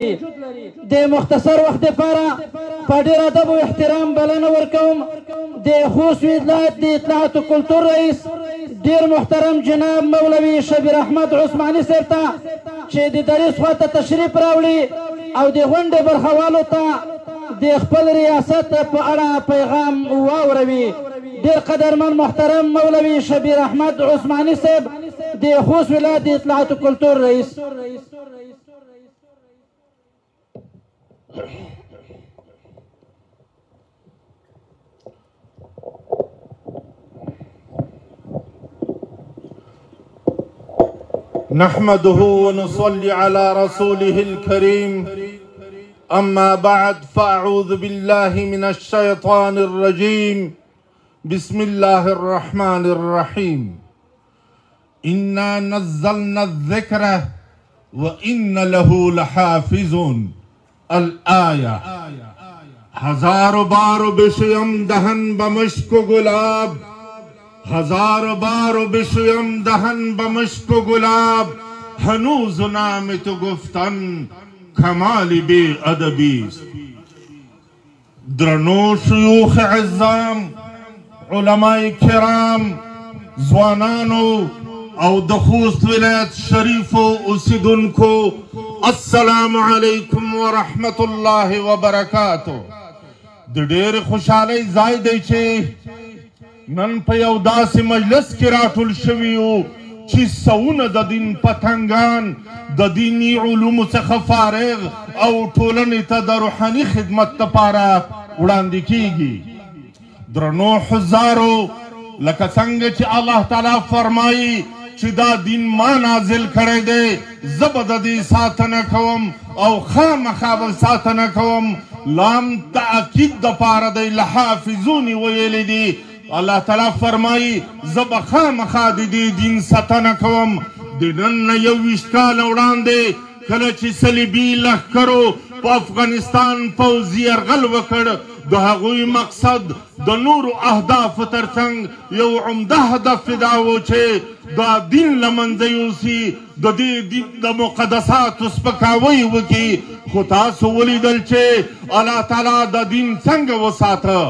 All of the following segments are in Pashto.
د مختصر وخت دپاره په ډېر ادب او احترام بلنه ورکوم د خوست ولایت د اطلاعات و کلتور رئیس ډېر محترم جناب مولوي شبیر احمد عثماني صاحب ته چې د دریځ خواته تشریف راوړي او د غونډې برخوالو ته د خپل ریاست په اړه پیغام واوروي. ډېر قدرمن محترم مولوي شبیر احمد عثماني صاحب د خوست ولایت د اطلاعات و کلتور رئیس. نحمده ونصلي على رسوله الكريم أما بعد فأعوذ بالله من الشيطان الرجيم بسم الله الرحمن الرحيم إنا نزلنا الذكر وإن له لحافظون الآية هزار بار بشیم دهن بمشک و گلاب هزار بار بشیم دهن بمشک و گلاب هنوز نام تو گفتن کمال بی ادبی است. درنو شیوخ عظام علماء کرام زوانانو او د خوست ولایت شریفو اوسیدونکو السلام علیکم ورحمت الله وبرکاتو. د ډېرې خوشحالۍ ځای دی چې نن په یو داسې مجلس کې راټول شوي یو چې سوونه د دین پتنګان د دیني علومو څخه فارغ او ټولنې ته د روحاني خدمت لپاره وړاندې کیږي. درنو حضارو لکه څنګه چې الله تعالی فرمایي چې دا دین ما نازل کړی دی زه به د دې ساتنه کوم او خامخا به ساتنه کوم. لام تاکید دپاره دی لحافظون ویلی دی. الله تعالی فرمایي زه به خامخا د دې دین ساتنه کوم. د نن نه 21 کاله وړاندې کله چې صلیبي لښکرو په افغانستان پوځي یرغل وکړ د هغوی مقصد د نورو اهدافو ترڅنګ یو عمده هدف دا و چې دا دین له منځه یوسي د دې دین د مقدساتو سپکاوی وکړي. خو تاسو ولیدل چې الله تعالی د دین څنګه وساته.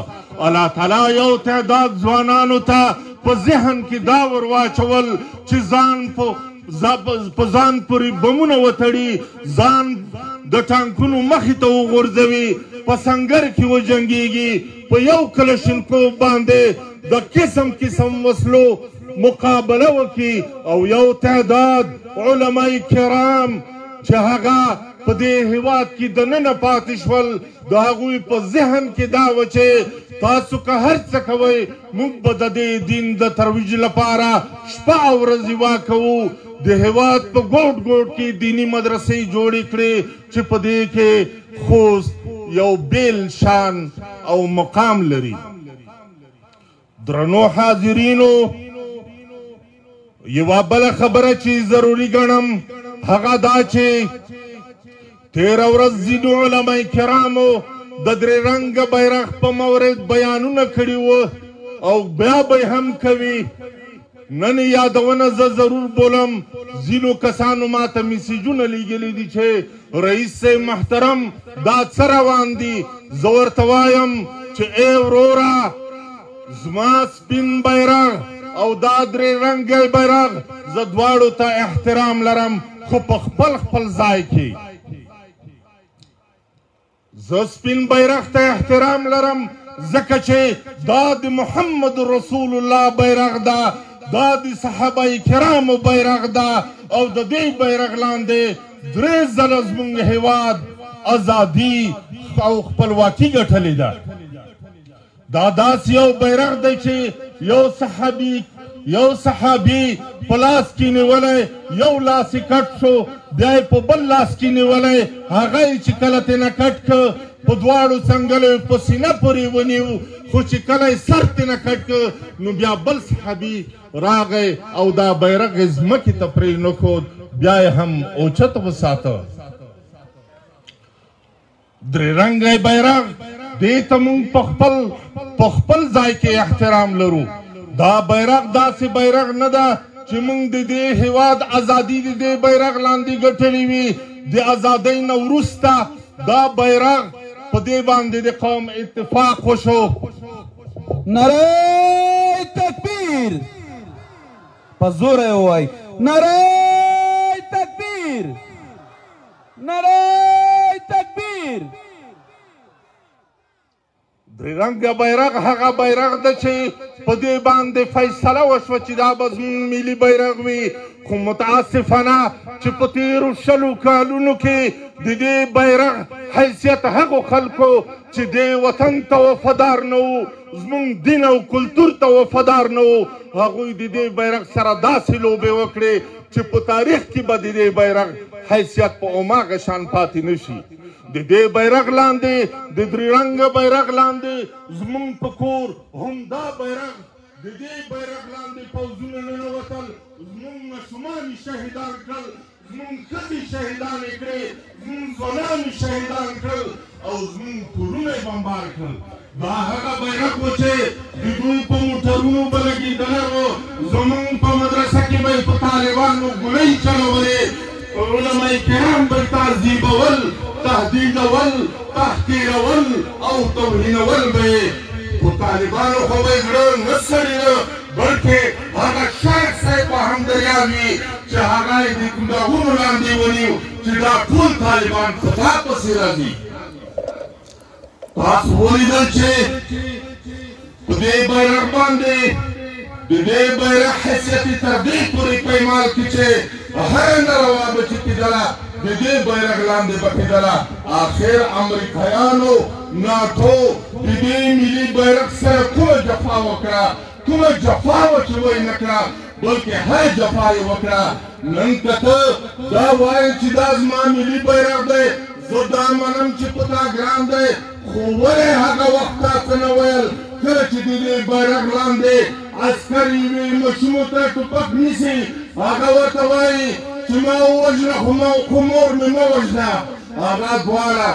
الله تعالی یو تعداد ځوانانو ته په ذهن کې دا ور واچول چې ځان پورې بمونه وتړي ځان د ټانکونو مخې ته وغورځوي په سنګر کې وجنګېږي په یو کلشنکوف باندې د قسم قسم وسلو مقابله وکړي او یو تعداد علماء کرام چې هغه په دې هېواد کې دننه پاتې شول د هغوی په ذهن کې دا و چې تاسو که هر څه کوئ موږ به د دې دین د ترویج لپاره شپه او ورځې واکوو. د هېواد په ګوټ ګوټ کې دیني مدرسې جوړې کړې چې په دې کې خوست یو بیل شان او مقام لري. درنو حاضرینو یوه بله خبره چې ضروري ګڼم هغه دا چې تېره ورځ ځینو علما کرامو د درې رنګه بیرغ په مورد بیانونه کړي وو او بیا به هم کوي. نن یادونه زه ضرور بولم. ځینو کسانو ما ته میسیجونه لیږلي دي چې رئیس صاحب محترم دا څه روان دي. زه ورته وایم چې ای وروره زما سپین بیرغ او دا درې رنګی بیرغ زه دواړو ته احترام لرم خو په خپل خپل ځای کې. زه سپین بیرغ ته احترام لرم ځکه چې دا د محمد رسول الله بیرغ ده دا د صحابه کرامو بیرغ ده او د دې بیرغ لاندې 3 ځله زموږ هېواد ازادي او خپلواکي ګټلې ده. دا داسې یو بیرغ دی چې یو صحابي په لاس کې نیولی یو لاس یې کټ شو بیا یې په بل لاس کې نیولی هغه یې چې کله ترېنه کټ که په دواړو څنګلو یې په سینه پورې ونیو خو چې کله یې سر ترېنه کټ که نو بیا بل صحابي راغی او دا بیرغ یې ځمکې ته پرېنښود بیا یې هم اوچت وساته. درې رنګی بیرغ دې ته موږ په خپل ځای کې احترام لرو. دا بیرغ داسې بیرغ نه ده چې موږ د دې هېواد ازادي د دې بیرغ لاندې ګټلې وي. د ازادۍ نه وروسته دا بیرغ په دې باندې د قوم اتفاق وشو. نعره تکبیر په زور یې ووایئ. نعره تکبیر، نعره تکبیر. درې رنګه بیرغ هغه بیرغ ده چې په دې باندې فیصله وشوه چې دا به زموږ ملي بیرغ وي، خو متاسفانه چې په تېرو 20 کالونو کې د دې بیرغ حیثیت هغو خلکو چې دې وطن ته وفادار نه وو، زموږ دین او کلتور ته وفادار نه وو، هغوی د دې بیرغ سره داسې لوبې وکړې چې په تاریخ کې به د دې بیرغ حیثیت په هماغه شان پاتې نه شي. د دې بیرغ لاندې د درې رنګه بیرغ لاندې زموږ په کور همدا بیرغ د دې بیرغ لاندې پوځونه ننوتل، زموږ ماشومان یې شهیدان کړل، زموږ ښځې شهیدانې کړې، زموږ ځوانان یې شهیدان کړل او زموږ کورونه یې بمبار کړل. دا هغه بیرغ و چې د دوی په موټرونو به لګېدلی و، زموږ په مدرسه کې به یې په طالبانو ګولۍ چلولې، علمای کرام به یې تعذیبول، تهدیدول، تحقیرول او توهینول به یې. خو طالبانو خو به یې زړه نه سړېده، بلکې هغه شیخ صاحب به هم دریاب وي چې هغه یې د ګناهونو لاندې ونیو چې دا ټول طالبان په تا پسې راځي. تاسو ولیدل چې په دې بیرغ باندې د دې بیرغ حیثیت یې تر دې پورې پیمال کړي چې هره ناروا به چې کېدله د دې بیرغ لاندې به کېدله. آخر امریکایانو ناټو د دې ملي بیرغ سره کومه جفا وکړه، کومه جفا وه چې ویې نه کړه، بلکې هر جفا یې وکړه. نن که ته دا وایې چې دا زما ملي بیرغ دی، زه دا منم چې په تا ګران دی، خو ولې هغه وخت تاسو نه ویل کله چې د دې بیرغ لاندې عسکر یوې ماشومو ته ټوپک نیسي، هغه ورته وایي چې ما ووژنه خو مور مې مه وژنه، هغه دواړه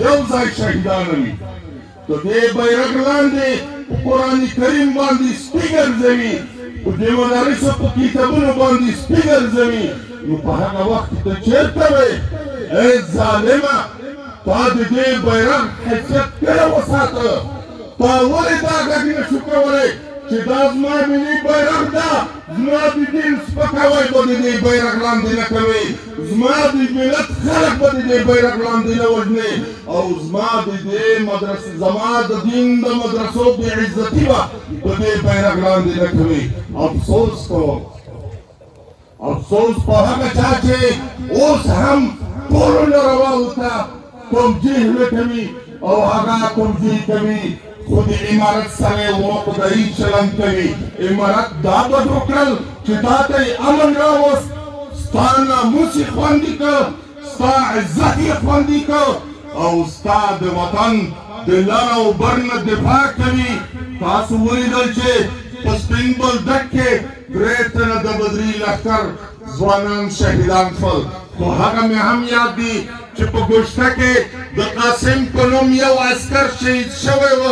یو ځای شهیدان وي. د دې بیرغ لاندې په قرآن کریم باندې سپي ګرځوي، په دې مدارسو په کتابونو باندې سپي ګرځوي، نو په هغه وخت کې ته چېرته وې؟ ای ظالمه، تا د دې بیرغ حیثیت کله وساته؟ تا ولې دا غږ نه شو کولی چې دا زما ملي بیرغ ده، زما د دین سپکاوی به د دې بیرغ لاندې نه کوي، زما د ملت خلک به د دې بیرغ لاندې نه وژنې، او زما د دې مدرسې زما د دین د مدرسو بې عزتي به د دې بیرغ لاندې نه کوي. افسوس کوم، افسوس په هغه چا چې اوس هم ټولو نارواوو ته توجیه نه کوي او هغه توجیه کوي، خو د امارت سره وروخدایي چلند کوي. امارت دا بد وکړل چې تا ته یې امن راوست، ستا ناموس یې خوندي کړ، ستا عزت یې خوندي کړ او ستا د وطن د لر او بر نه دفاع کوي. تاسو ولیدل چې په سپین بولدک کې 3 تنه د بدري لښکر ځوانان شهیدان شول، خو هغه مې هم یاد دي چې په ګوشته کې د قاسم په نوم یو عسکر شهید شوی و،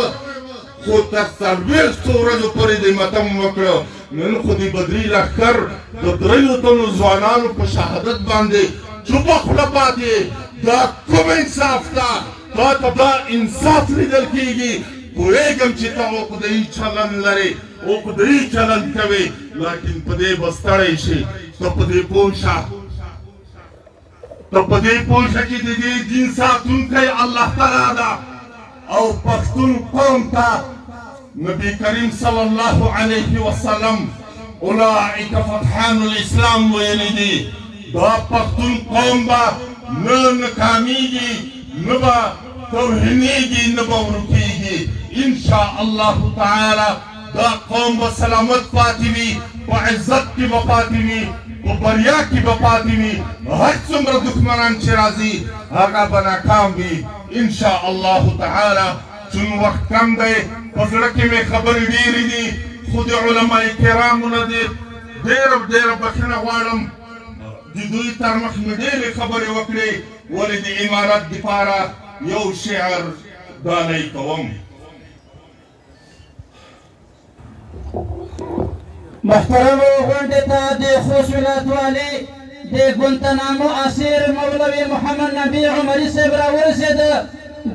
خو تر 40 ورځو پورې د ماتم وکړه. نن خو د بدري لښکر د 3 تنو ځوانانو په شهادت باندې چوپه خوله پاتې. دا کوم انصاف ده؟ تا ته دا انصاف لیدل کېږي؟ پوهېږم چې ته عقده‌يي چلند لرې، عقده‌يي چلند کوې، لیکن په دې به ستړی شې. ته په دې پوه شه، ته په دې پوه شه چې د دې دین ساتونکی الله تعالی ده او پښتون قوم ته نبی کریم صلی الله علیه وسلم اولئک فتحان الاسلام ویلي دي. دا پښتون قوم به نه ناکامیږي، نه به توهینېږي، نه به ورکېږي. انشاء الله تعالی دا قوم به سلامت پاتې وي، په عزت کې به پاتې وي، په بریا کې به پاتې وي. هر څومره دښمنان چې راځي هغه به ناکام وي انشاء الله تعالی. چون وخت کم دی، په زړه کې مې خبرې ډېرې دي، خو د علمای کرامو نه ډېره بخښنه غواړم. د دوی تر مخ مې ډېرې خبرې وکړې، ولې د امارت دپاره یو شعر ډالۍ کوم. محترم غونډې ته د خوست ولایت والي د ګوانتانامو اسیر مولوي محمد نبي عمري صاحب راورسېده.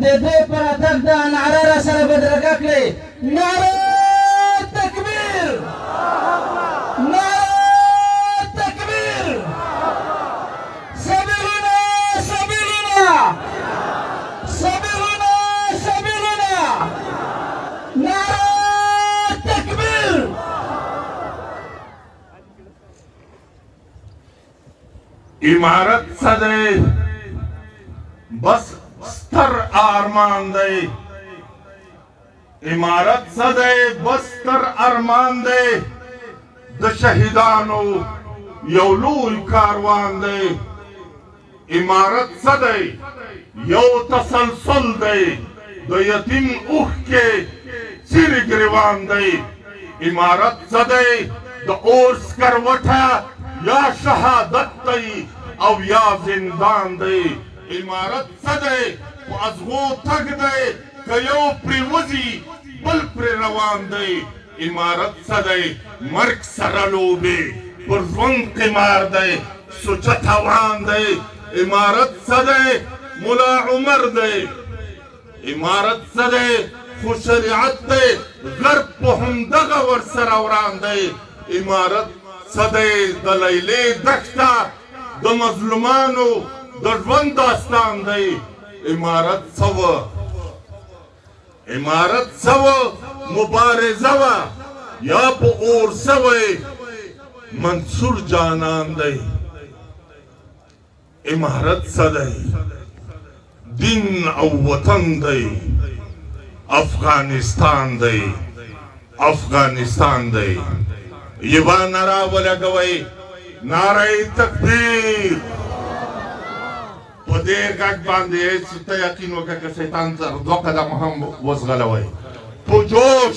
د دوی پر اتګ دا نعره را سره بدرګه کړئ: نعره تکبیر، نعره تکبیر، سبیلنا سبیلنا، سبیلنا سبیلنا، نعره تکبیر. امارت صدی بس ستر ارمان دی، امارت صدی بس ستر ارمان دی، د شهیدانو یو لوی کاروان دی. امارت صدی یو تسلسل دی، د یتیم اوښ کې څیرې ګریوان دی. امارت صدی د اور سکروټه یا شهادت دی او یا زندان دی. امارت صدی په ازغو تګ دی، که یو پرې وځي بل پرې روان دی. امارت صدی مرګ سره لوبې پر ژوند قمار دی، سوچه تاوان دی. امارت صدی ملا عمر دی. امارت صدی خو شریعت دی، غرب په همدغه ورسره وران دی. امارت صدی د لیلې دښته د مظلومانو د ژوند داستان دی. امارت سوه، امارت سوه مبارزه وه یا په اور سوی منصور جانان دی. امارت صدی دین او وطن دی، افغانستان دی، افغانستان دی. یوه نعره ولګوئ: نعره تکبیر. په دې غږ باندې ته یقین وکړه که شیطان سره دوه قدمه هم وزغلوئ. په جوش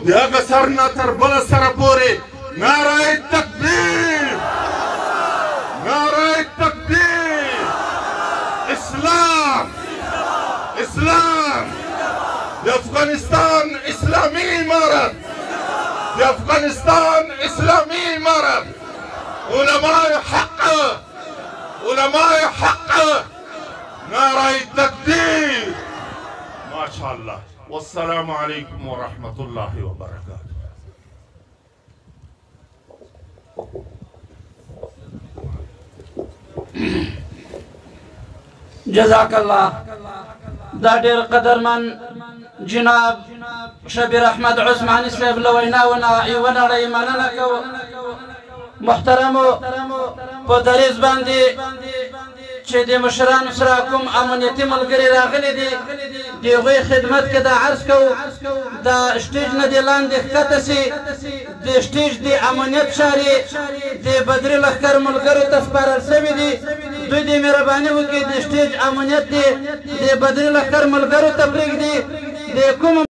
د هغه سر نه تر بله سره پورې نعره تکبیر، نعره تکبیر. اسلام، اسلام، د افغانستان اسلامي امارت، د افغانستان اسلامي امارت. علماء حق، علماء حق، نعره تکبیر. ما شاء الله. والسلام عليكم ورحمة الله وبركاته. جزاک الله. دا ډېر قدرمن جناب شبیر احمد عثماني صاحب له ویناونه یوه نړۍ مننه کوو. محترمو، په دریځ باندې چې د مشرانو سره کوم امنیتي ملګري راغلي دي، د هغوی خدمت کې دا عرض کوو د سټیج نه دې لاندې ښکته سي. د سټیج د امنیت چارې د بدري لښکر ملګرو ته سپارل سوي دي. دوی دې مهرباني وکړي د سټیج امنیت د بدري لښکر ملګرو ته پرېږدي. د کوم